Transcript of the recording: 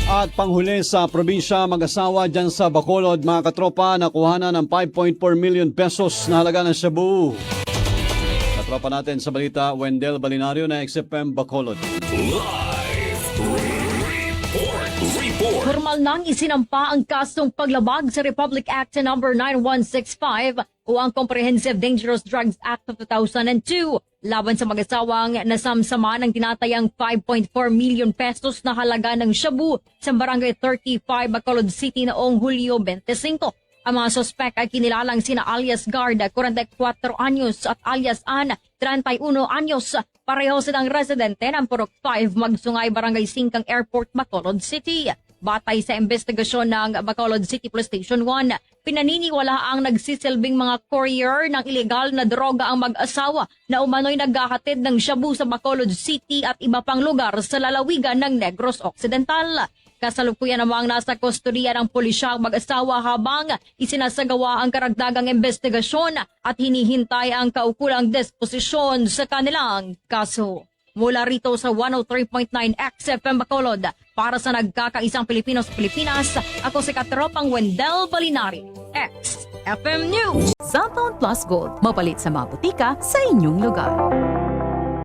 At panghuli sa probinsya, mag-asawa dyan sa Bacolod, mga katropa, nakuha na ng 5.4 million pesos na halaga ng shabu. Katropa natin sa balita, Wendell Balinario na XFM Bacolod. Formal nang isinampa ang kasong paglabag sa Republic Act No. 9165 o ang Comprehensive Dangerous Drugs Act of 2002 laban sa mag-asawang nasamsama ng tinatayang 5.4 million pesos na halaga ng shabu sa Barangay 35, Bacolod City noong Hulyo 25. Ang mga sospek ay kinilalang sina alias Guard, 44 anyos at alias Ann, 31 anyos. Pareho silang residente ng Purok 5, Magsungay, Barangay 5, Airport, Bacolod City. Batay sa investigasyon ng Bacolod City Police Station 1, pinaniniwala ang nagsisilbing mga courier ng ilegal na droga ang mag-asawa na umano'y naghahatid ng shabu sa Bacolod City at iba pang lugar sa lalawigan ng Negros Occidental. Kasalukuyan namang nasa kustodiya ng pulisya ang mag-asawa habang isinasagawa ang karagdagang investigasyon at hinihintay ang kaukulang disposisyon sa kanilang kaso. Mula rito sa 103.9 XFM Bacolod, para sa nagkakaisang Pilipino sa Pilipinas, ako si Katropang Wendell Balinari, XFM News. Cellphone Plus Gold, mapalit sa mga butika sa inyong lugar.